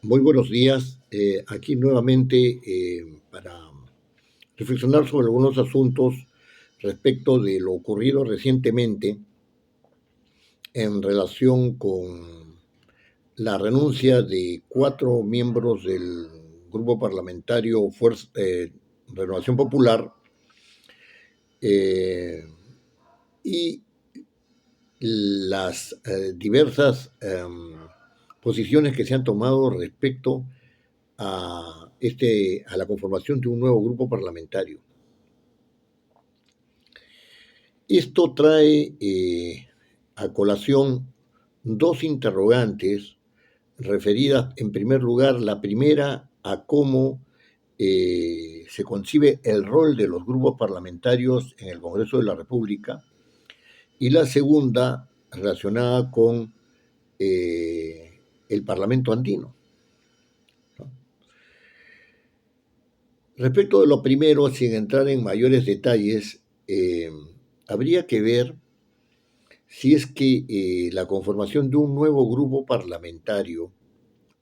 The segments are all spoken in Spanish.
Muy buenos días. Aquí nuevamente para reflexionar sobre algunos asuntos respecto de lo ocurrido recientemente en relación con la renuncia de 4 miembros del grupo parlamentario Renovación Popular eh, y las diversas posiciones que se han tomado respecto a la conformación de un nuevo grupo parlamentario. Esto trae a colación dos interrogantes referidas, en primer lugar, la primera a cómo se concibe el rol de los grupos parlamentarios en el Congreso de la República, y la segunda relacionada con el Parlamento andino. Respecto de lo primero, sin entrar en mayores detalles, habría que ver si es que la conformación de un nuevo grupo parlamentario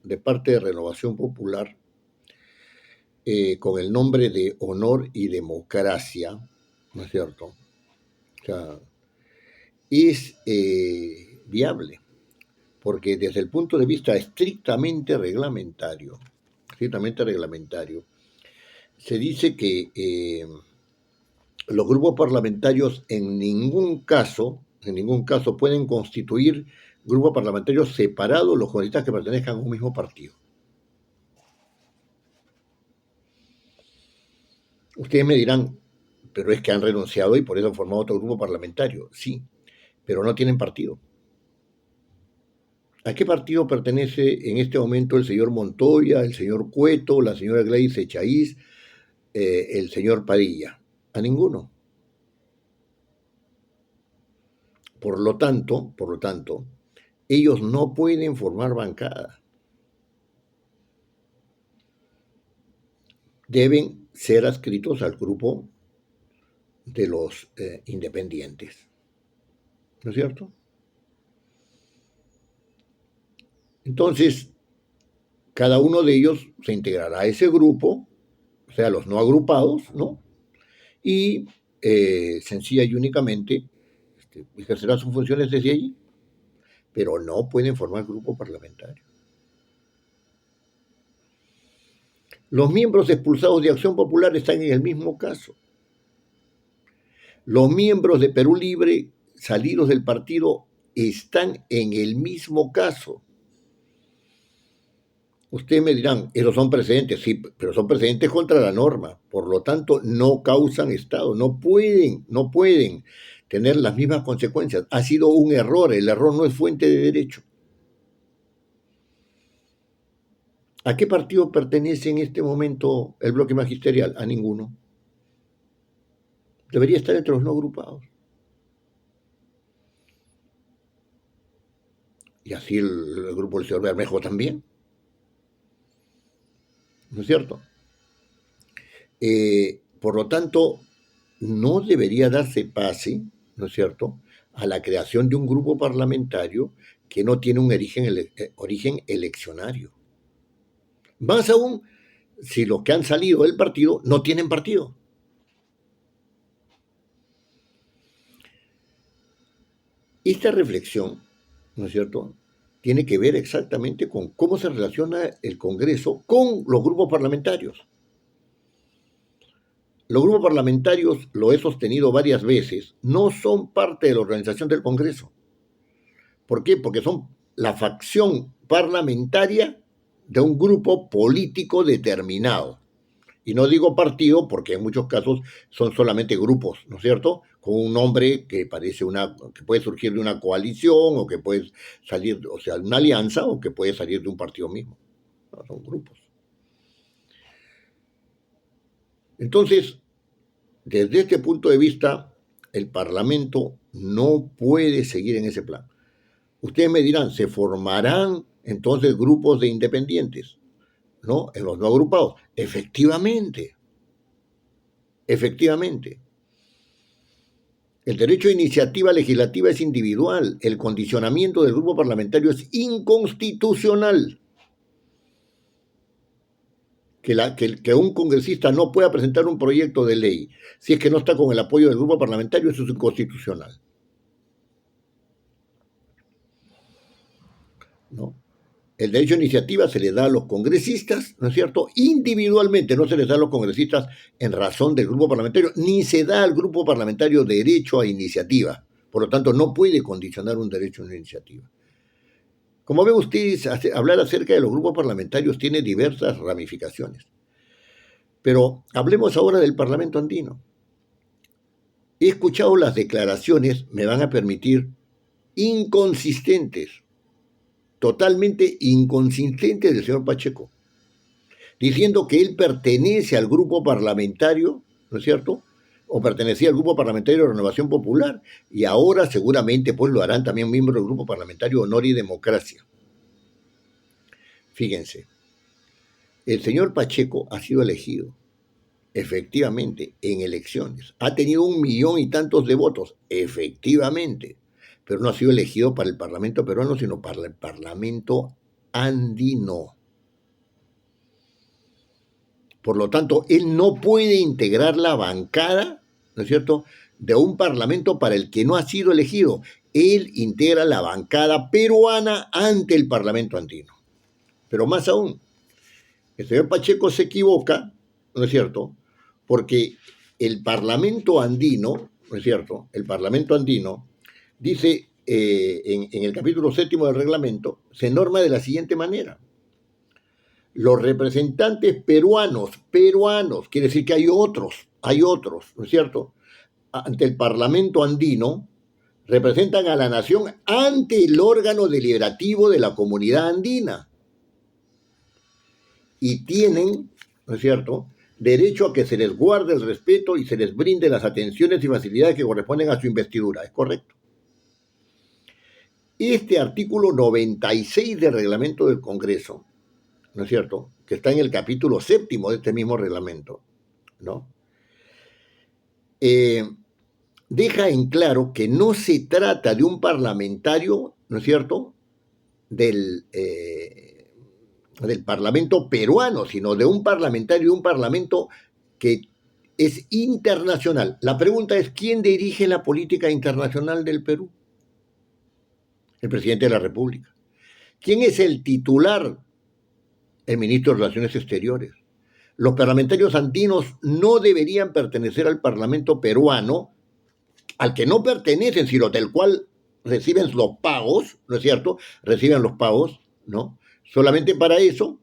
de parte de Renovación Popular, con el nombre de Honor y Democracia, ¿no es cierto? O sea, es viable, porque desde el punto de vista estrictamente reglamentario, se dice que los grupos parlamentarios en ningún caso pueden constituir grupos parlamentarios separados los congresistas que pertenezcan a un mismo partido. Ustedes me dirán, pero es que han renunciado y por eso han formado otro grupo parlamentario. Sí, pero no tienen partido. ¿A qué partido pertenece en este momento el señor Montoya, el señor Cueto, la señora Gladys Echaíz, el señor Padilla? A ninguno. Por lo tanto, ellos no pueden formar bancada. Deben ser adscritos al grupo de los independientes. ¿No es cierto? Entonces, cada uno de ellos se integrará a ese grupo, o sea, los no agrupados, ¿no? Y sencilla y únicamente ejercerá sus funciones desde allí, pero no pueden formar grupo parlamentario. Los miembros expulsados de Acción Popular están en el mismo caso. Los miembros de Perú Libre salidos del partido están en el mismo caso. Ustedes me dirán, esos son precedentes, sí, pero son precedentes contra la norma, por lo tanto no causan Estado, no pueden tener las mismas consecuencias. Ha sido un error, el error no es fuente de derecho. ¿A qué partido pertenece en este momento el bloque magisterial? A ninguno. Debería estar entre los no agrupados. Y así el grupo del señor Bermejo también. ¿No es cierto? Por lo tanto, no debería darse pase, ¿no es cierto?, a la creación de un grupo parlamentario que no tiene un origen eleccionario. Más aún, si los que han salido del partido no tienen partido. Esta reflexión, ¿no es cierto?, tiene que ver exactamente con cómo se relaciona el Congreso con los grupos parlamentarios. Los grupos parlamentarios, lo he sostenido varias veces, no son parte de la organización del Congreso. ¿Por qué? Porque son la facción parlamentaria de un grupo político determinado. Y no digo partido porque en muchos casos son solamente grupos, ¿no es cierto? Con un nombre que que puede surgir de una coalición o que puede salir, o sea, de una alianza o que puede salir de un partido mismo. No, son grupos. Entonces, desde este punto de vista, el Parlamento no puede seguir en ese plan. Ustedes me dirán, ¿se formarán entonces grupos de independientes? ¿No? En los no agrupados. Efectivamente. El derecho de iniciativa legislativa es individual. El condicionamiento del grupo parlamentario es inconstitucional. que un congresista no pueda presentar un proyecto de ley si es que no está con el apoyo del grupo parlamentario, eso es inconstitucional, ¿no? El derecho a iniciativa se le da a los congresistas, ¿no es cierto? Individualmente, no se les da a los congresistas en razón del grupo parlamentario, ni se da al grupo parlamentario derecho a iniciativa. Por lo tanto, no puede condicionar un derecho a una iniciativa. Como ven ustedes, hablar acerca de los grupos parlamentarios tiene diversas ramificaciones. Pero hablemos ahora del Parlamento andino. He escuchado las declaraciones, me van a permitir, inconsistentes, totalmente inconsistentes del señor Pacheco, diciendo que él pertenece al grupo parlamentario, ¿no es cierto?, o pertenecía al grupo parlamentario de Renovación Popular, y ahora seguramente pues lo harán también miembros del grupo parlamentario Honor y Democracia. Fíjense, el señor Pacheco ha sido elegido, efectivamente, en elecciones. Ha tenido 1,000,000 y tantos de votos, efectivamente, pero no ha sido elegido para el Parlamento peruano, sino para el Parlamento andino. Por lo tanto, él no puede integrar la bancada, ¿no es cierto?, de un parlamento para el que no ha sido elegido. Él integra la bancada peruana ante el Parlamento andino. Pero más aún, el señor Pacheco se equivoca, ¿no es cierto?, porque el Parlamento andino, ¿no es cierto?, el Parlamento andino dice en el capítulo 7 del reglamento, se norma de la siguiente manera. Los representantes peruanos, quiere decir que hay otros, ¿no es cierto?, ante el Parlamento andino, representan a la nación ante el órgano deliberativo de la comunidad andina. Y tienen, ¿no es cierto?, derecho a que se les guarde el respeto y se les brinde las atenciones y facilidades que corresponden a su investidura. ¿Es correcto? Este artículo 96 del reglamento del Congreso, ¿no es cierto?, que está en el capítulo 7 de este mismo reglamento, ¿no?, deja en claro que no se trata de un parlamentario, ¿no es cierto?, del Parlamento peruano, sino de un parlamentario de un parlamento que es internacional. La pregunta es, ¿quién dirige la política internacional del Perú? El presidente de la República. ¿Quién es el titular? El ministro de Relaciones Exteriores. Los parlamentarios andinos no deberían pertenecer al Parlamento peruano, al que no pertenecen, sino del cual reciben los pagos, ¿no es cierto?, reciben los pagos, ¿no?, solamente para eso,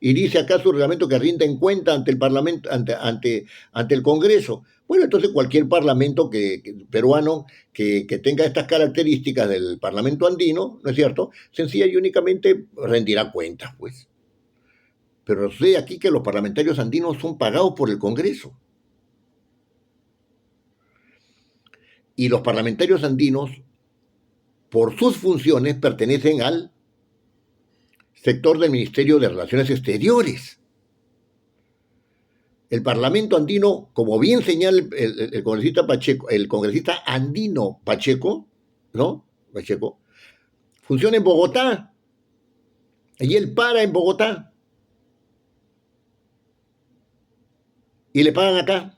y dice acá su reglamento que rinda cuenta ante el Parlamento, ante el Congreso. Bueno, entonces cualquier parlamento peruano que tenga estas características del Parlamento andino, ¿no es cierto?, sencilla y únicamente rendirá cuentas, pues. Pero sé aquí que los parlamentarios andinos son pagados por el Congreso. Y los parlamentarios andinos, por sus funciones, pertenecen al sector del Ministerio de Relaciones Exteriores. El Parlamento andino, como bien señala el congresista Pacheco, el congresista andino Pacheco, ¿no?, Pacheco, funciona en Bogotá. Y él para en Bogotá. Y le pagan acá.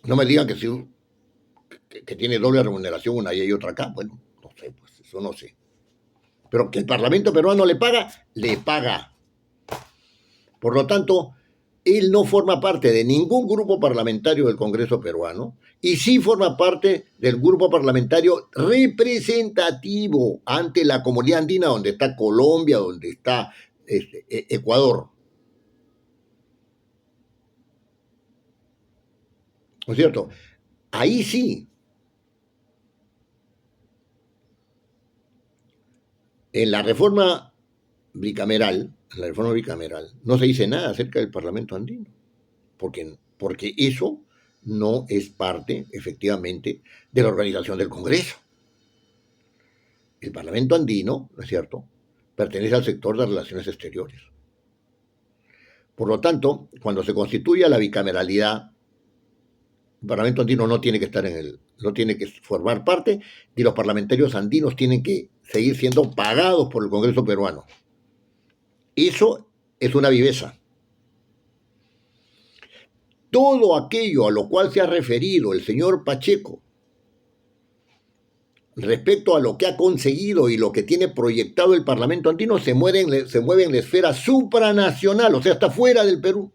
No me digan que tiene doble remuneración una allá y otra acá. Bueno, no sé, pues eso no sé. Pero que el Parlamento peruano le paga, le paga. Por lo tanto, él no forma parte de ningún grupo parlamentario del Congreso peruano y sí forma parte del grupo parlamentario representativo ante la comunidad andina, donde está Colombia, donde está Ecuador. ¿No es cierto? Ahí sí. En la reforma bicameral, no se dice nada acerca del Parlamento andino, porque eso no es parte, efectivamente, de la organización del Congreso. El Parlamento andino, ¿no es cierto?, pertenece al sector de relaciones exteriores. Por lo tanto, cuando se constituya la bicameralidad, el Parlamento andino no tiene que estar no tiene que formar parte, y los parlamentarios andinos tienen que seguir siendo pagados por el Congreso peruano. Eso es una viveza. Todo aquello a lo cual se ha referido el señor Pacheco respecto a lo que ha conseguido y lo que tiene proyectado el Parlamento andino se mueve en la esfera supranacional, o sea, está fuera del Perú.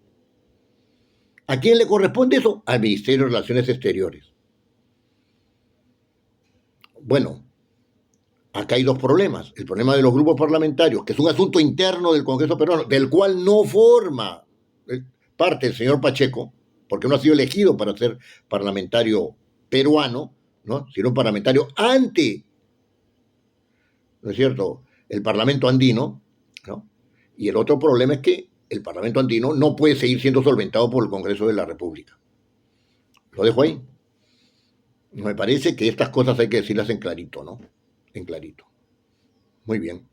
¿A quién le corresponde eso? Al Ministerio de Relaciones Exteriores. Bueno, acá hay dos problemas. El problema de los grupos parlamentarios, que es un asunto interno del Congreso peruano, del cual no forma parte el señor Pacheco, porque no ha sido elegido para ser parlamentario peruano, ¿no? Sino un parlamentario ante, ¿no es cierto?, el Parlamento andino, ¿no? Y el otro problema es que el Parlamento andino no puede seguir siendo solventado por el Congreso de la República. Lo dejo ahí. Me parece que estas cosas hay que decirlas en clarito, ¿no? En clarito. Muy bien.